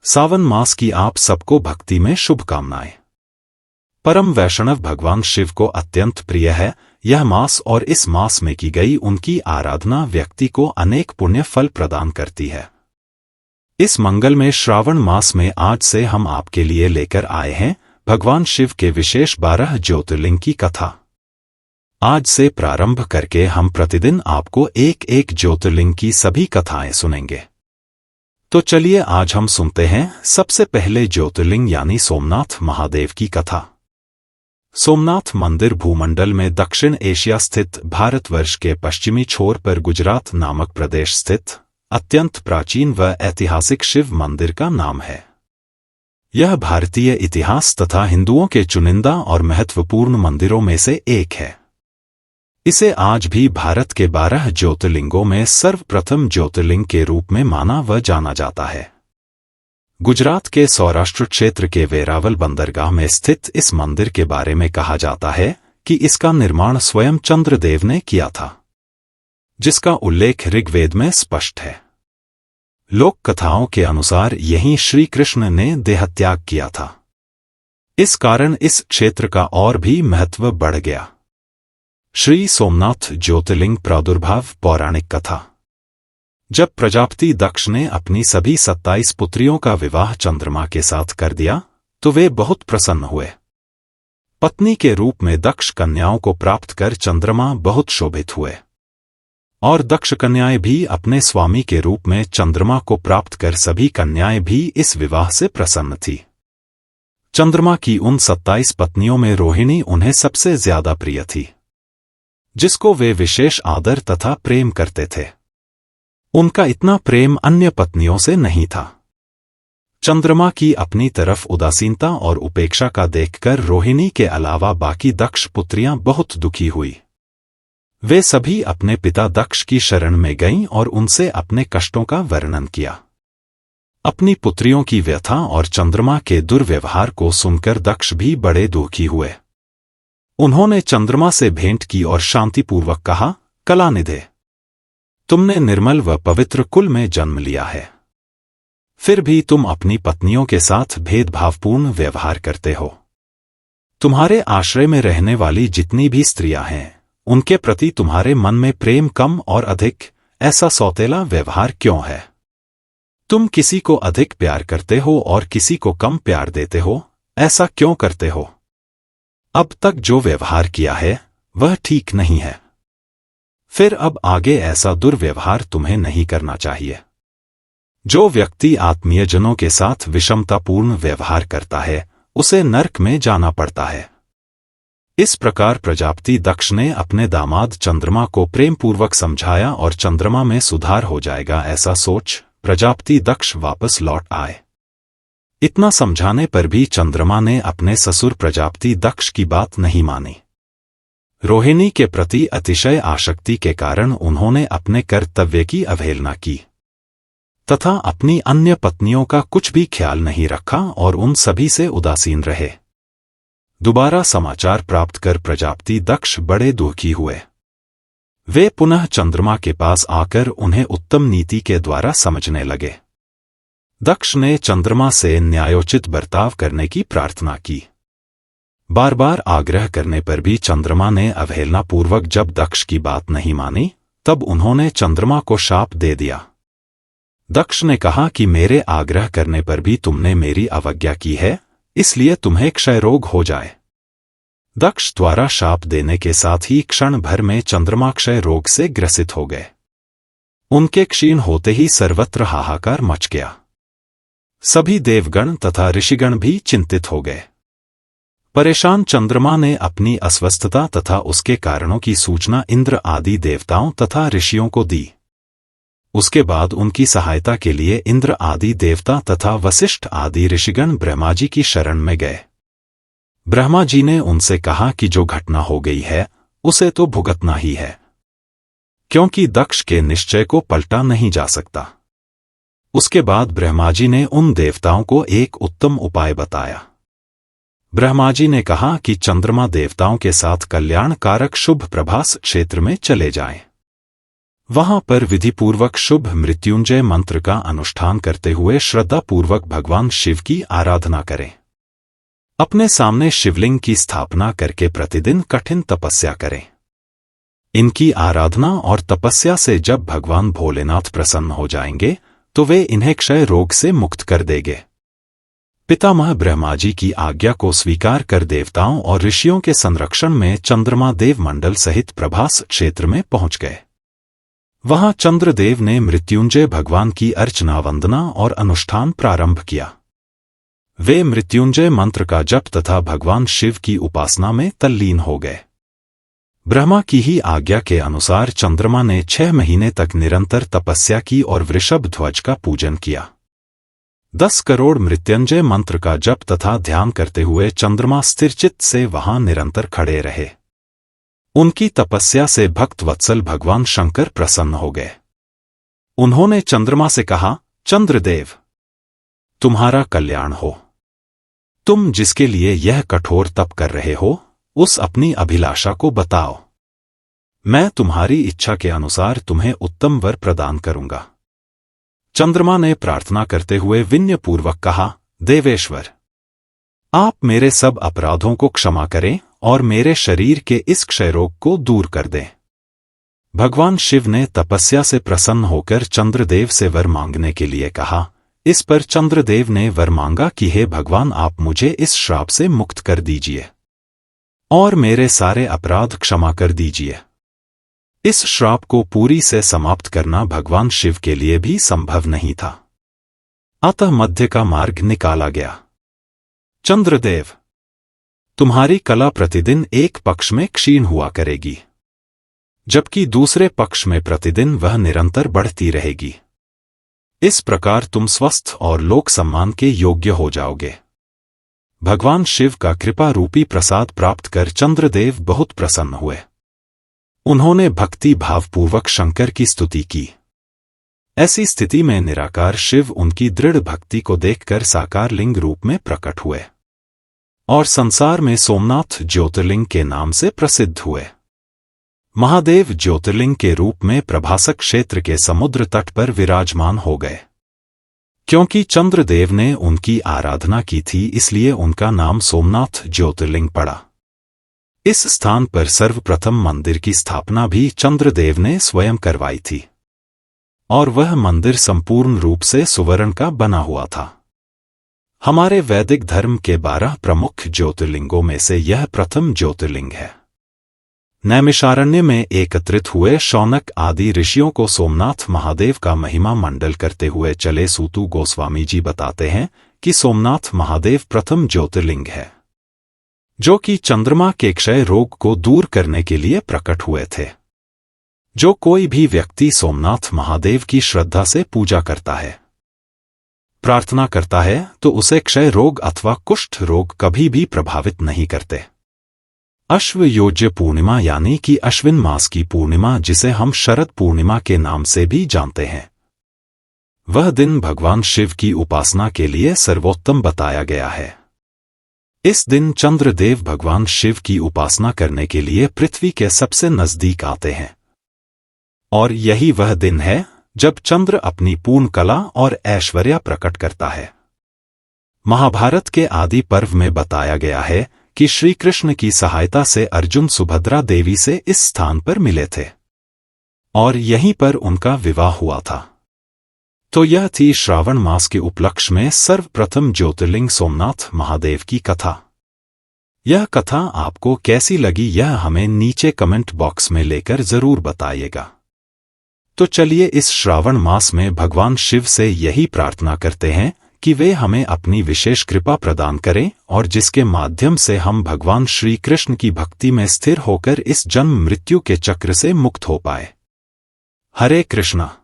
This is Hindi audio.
सावन मास की आप सबको भक्ति में शुभकामनाएं। परम वैष्णव भगवान शिव को अत्यंत प्रिय है यह मास और इस मास में की गई उनकी आराधना व्यक्ति को अनेक पुण्य फल प्रदान करती है। इस मंगल में श्रावण मास में आज से हम आपके लिए लेकर आए हैं भगवान शिव के विशेष 12 ज्योतिर्लिंग की कथा। आज से प्रारंभ करके हम प्रतिदिन आपको एक एक ज्योतिर्लिंग की सभी कथाएं सुनेंगे। तो चलिए आज हम सुनते हैं सबसे पहले ज्योतिर्लिंग यानी सोमनाथ महादेव की कथा। सोमनाथ मंदिर भूमंडल में दक्षिण एशिया स्थित भारतवर्ष के पश्चिमी छोर पर गुजरात नामक प्रदेश स्थित अत्यंत प्राचीन व ऐतिहासिक शिव मंदिर का नाम है। यह भारतीय इतिहास तथा हिंदुओं के चुनिंदा और महत्वपूर्ण मंदिरों में से एक है। इसे आज भी भारत के 12 ज्योतिर्लिंगों में सर्वप्रथम ज्योतिर्लिंग के रूप में माना व जाना जाता है। गुजरात के सौराष्ट्र क्षेत्र के वेरावल बंदरगाह में स्थित इस मंदिर के बारे में कहा जाता है कि इसका निर्माण स्वयं चंद्रदेव ने किया था, जिसका उल्लेख ऋग्वेद में स्पष्ट है। लोक कथाओं के अनुसार यहीं श्री कृष्ण ने देहत्याग किया था। इस कारण इस क्षेत्र का और भी महत्व बढ़ गया। श्री सोमनाथ ज्योतिर्लिंग प्रादुर्भाव पौराणिक कथा। जब प्रजापति दक्ष ने अपनी सभी 27 पुत्रियों का विवाह चंद्रमा के साथ कर दिया तो वे बहुत प्रसन्न हुए। पत्नी के रूप में दक्ष कन्याओं को प्राप्त कर चंद्रमा बहुत शोभित हुए और दक्ष कन्याएं भी अपने स्वामी के रूप में चंद्रमा को प्राप्त कर सभी कन्याएं भी इस विवाह से प्रसन्न थी। चंद्रमा की उन 27 पत्नियों में रोहिणी उन्हें सबसे ज्यादा प्रिय थी, जिसको वे विशेष आदर तथा प्रेम करते थे। उनका इतना प्रेम अन्य पत्नियों से नहीं था। चंद्रमा की अपनी तरफ उदासीनता और उपेक्षा का देखकर रोहिणी के अलावा बाकी दक्ष पुत्रियां बहुत दुखी हुई। वे सभी अपने पिता दक्ष की शरण में गईं और उनसे अपने कष्टों का वर्णन किया। अपनी पुत्रियों की व्यथा और चंद्रमा के दुर्व्यवहार को सुनकर दक्ष भी बड़े दुखी हुए। उन्होंने चंद्रमा से भेंट की और शांतिपूर्वक कहा, कलानिधे, तुमने निर्मल व पवित्र कुल में जन्म लिया है, फिर भी तुम अपनी पत्नियों के साथ भेदभावपूर्ण व्यवहार करते हो। तुम्हारे आश्रय में रहने वाली जितनी भी स्त्रियां हैं उनके प्रति तुम्हारे मन में प्रेम कम और अधिक, ऐसा सौतेला व्यवहार क्यों है? तुम किसी को अधिक प्यार करते हो और किसी को कम प्यार देते हो, ऐसा क्यों करते हो? अब तक जो व्यवहार किया है वह ठीक नहीं है, फिर अब आगे ऐसा दुर्व्यवहार तुम्हें नहीं करना चाहिए। जो व्यक्ति आत्मीयजनों के साथ विषमतापूर्ण व्यवहार करता है उसे नरक में जाना पड़ता है। इस प्रकार प्रजापति दक्ष ने अपने दामाद चंद्रमा को प्रेमपूर्वक समझाया और चंद्रमा में सुधार हो जाएगा ऐसा सोच प्रजापति दक्ष वापस लौट आए। इतना समझाने पर भी चंद्रमा ने अपने ससुर प्रजापति दक्ष की बात नहीं मानी। रोहिणी के प्रति अतिशय आसक्ति के कारण उन्होंने अपने कर्तव्य की अवहेलना की तथा अपनी अन्य पत्नियों का कुछ भी ख्याल नहीं रखा और उन सभी से उदासीन रहे। दोबारा समाचार प्राप्त कर प्रजापति दक्ष बड़े दुखी हुए। वे पुनः चंद्रमा के पास आकर उन्हें उत्तम नीति के द्वारा समझने लगे। दक्ष ने चंद्रमा से न्यायोचित बर्ताव करने की प्रार्थना की। बार बार आग्रह करने पर भी चंद्रमा ने अवहेलनापूर्वक जब दक्ष की बात नहीं मानी तब उन्होंने चंद्रमा को शाप दे दिया। दक्ष ने कहा कि मेरे आग्रह करने पर भी तुमने मेरी अवज्ञा की है, इसलिए तुम्हें क्षय रोग हो जाए। दक्ष द्वारा शाप देने के साथ ही क्षण भर में चंद्रमा क्षय रोग से ग्रसित हो गए। उनके क्षीण होते ही सर्वत्र हाहाकार मच गया। सभी देवगण तथा ऋषिगण भी चिंतित हो गए। परेशान चंद्रमा ने अपनी अस्वस्थता तथा उसके कारणों की सूचना इंद्र आदि देवताओं तथा ऋषियों को दी। उसके बाद उनकी सहायता के लिए इंद्र आदि देवता तथा वशिष्ठ आदि ऋषिगण ब्रह्मा जी की शरण में गए। ब्रह्मा जी ने उनसे कहा कि जो घटना हो गई है उसे तो भुगतना ही है, क्योंकि दक्ष के निश्चय को पलटा नहीं जा सकता। उसके बाद ब्रह्मा जी ने उन देवताओं को एक उत्तम उपाय बताया। ब्रह्मा जी ने कहा कि चंद्रमा देवताओं के साथ कल्याण कारक शुभ प्रभास क्षेत्र में चले जाएं। वहां पर विधिपूर्वक शुभ मृत्युंजय मंत्र का अनुष्ठान करते हुए श्रद्धापूर्वक भगवान शिव की आराधना करें। अपने सामने शिवलिंग की स्थापना करके प्रतिदिन कठिन तपस्या करें। इनकी आराधना और तपस्या से जब भगवान भोलेनाथ प्रसन्न हो जाएंगे तो वे इन्हें क्षय रोग से मुक्त कर देंगे। पितामह ब्रह्मा जी की आज्ञा को स्वीकार कर देवताओं और ऋषियों के संरक्षण में चंद्रमा देव मंडल सहित प्रभास क्षेत्र में पहुंच गए। वहां चंद्रदेव ने मृत्युंजय भगवान की अर्चना वंदना और अनुष्ठान प्रारंभ किया। वे मृत्युंजय मंत्र का जप तथा भगवान शिव की उपासना में तल्लीन हो गए। ब्रह्मा की ही आज्ञा के अनुसार चंद्रमा ने 6 महीने तक निरंतर तपस्या की और वृषभ ध्वज का पूजन किया। 10 करोड़ मृत्युंजय मंत्र का जप तथा ध्यान करते हुए चंद्रमा स्थिरचित्त से वहां निरंतर खड़े रहे। उनकी तपस्या से भक्त वत्सल भगवान शंकर प्रसन्न हो गए। उन्होंने चंद्रमा से कहा, चंद्रदेव, तुम्हारा कल्याण हो। तुम जिसके लिए यह कठोर तप कर रहे हो, उस अपनी अभिलाषा को बताओ। मैं तुम्हारी इच्छा के अनुसार तुम्हें उत्तम वर प्रदान करूंगा। चंद्रमा ने प्रार्थना करते हुए विनयपूर्वक कहा, देवेश्वर, आप मेरे सब अपराधों को क्षमा करें और मेरे शरीर के इस क्षय रोग को दूर कर दें। भगवान शिव ने तपस्या से प्रसन्न होकर चंद्रदेव से वर मांगने के लिए कहा। इस पर चंद्रदेव ने वर मांगा कि हे भगवान, आप मुझे इस श्राप से मुक्त कर दीजिए और मेरे सारे अपराध क्षमा कर दीजिए। इस श्राप को पूरी से समाप्त करना भगवान शिव के लिए भी संभव नहीं था। अतः मध्य का मार्ग निकाला गया। चंद्रदेव, तुम्हारी कला प्रतिदिन एक पक्ष में क्षीण हुआ करेगी, जबकि दूसरे पक्ष में प्रतिदिन वह निरंतर बढ़ती रहेगी। इस प्रकार तुम स्वस्थ और लोक सम्मान के योग्य हो जाओगे। भगवान शिव का कृपा रूपी प्रसाद प्राप्त कर चंद्रदेव बहुत प्रसन्न हुए। उन्होंने भक्ति भावपूर्वक शंकर की स्तुति की। ऐसी स्थिति में निराकार शिव उनकी दृढ़ भक्ति को देखकर साकार लिंग रूप में प्रकट हुए और संसार में सोमनाथ ज्योतिर्लिंग के नाम से प्रसिद्ध हुए। महादेव ज्योतिर्लिंग के रूप में प्रभासक क्षेत्र के समुद्र तट पर विराजमान हो गए। क्योंकि चंद्रदेव ने उनकी आराधना की थी, इसलिए उनका नाम सोमनाथ ज्योतिर्लिंग पड़ा। इस स्थान पर सर्वप्रथम मंदिर की स्थापना भी चंद्रदेव ने स्वयं करवाई थी और वह मंदिर संपूर्ण रूप से सुवर्ण का बना हुआ था। हमारे वैदिक धर्म के 12 प्रमुख ज्योतिर्लिंगों में से यह प्रथम ज्योतिर्लिंग है। नैमिषारण्य में एकत्रित हुए शौनक आदि ऋषियों को सोमनाथ महादेव का महिमा मंडल करते हुए चले सूतु गोस्वामी जी बताते हैं कि सोमनाथ महादेव प्रथम ज्योतिर्लिंग है, जो कि चंद्रमा के क्षय रोग को दूर करने के लिए प्रकट हुए थे। जो कोई भी व्यक्ति सोमनाथ महादेव की श्रद्धा से पूजा करता है, प्रार्थना करता है, तो उसे क्षय रोग अथवा कुष्ठ रोग कभी भी प्रभावित नहीं करते। अश्व योज्य पूर्णिमा यानी कि अश्विन मास की पूर्णिमा, जिसे हम शरद पूर्णिमा के नाम से भी जानते हैं, वह दिन भगवान शिव की उपासना के लिए सर्वोत्तम बताया गया है। इस दिन चंद्रदेव भगवान शिव की उपासना करने के लिए पृथ्वी के सबसे नजदीक आते हैं और यही वह दिन है जब चंद्र अपनी पूर्ण कला और ऐश्वर्य प्रकट करता है। महाभारत के आदि पर्व में बताया गया है कि श्री कृष्ण की सहायता से अर्जुन सुभद्रा देवी से इस स्थान पर मिले थे और यहीं पर उनका विवाह हुआ था। तो यह थी श्रावण मास के उपलक्ष्य में सर्वप्रथम ज्योतिर्लिंग सोमनाथ महादेव की कथा। यह कथा आपको कैसी लगी, यह हमें नीचे कमेंट बॉक्स में लेकर जरूर बताइएगा। तो चलिए इस श्रावण मास में भगवान शिव से यही प्रार्थना करते हैं कि वे हमें अपनी विशेष कृपा प्रदान करें और जिसके माध्यम से हम भगवान श्री कृष्ण की भक्ति में स्थिर होकर इस जन्म मृत्यु के चक्र से मुक्त हो पाए। हरे कृष्णा।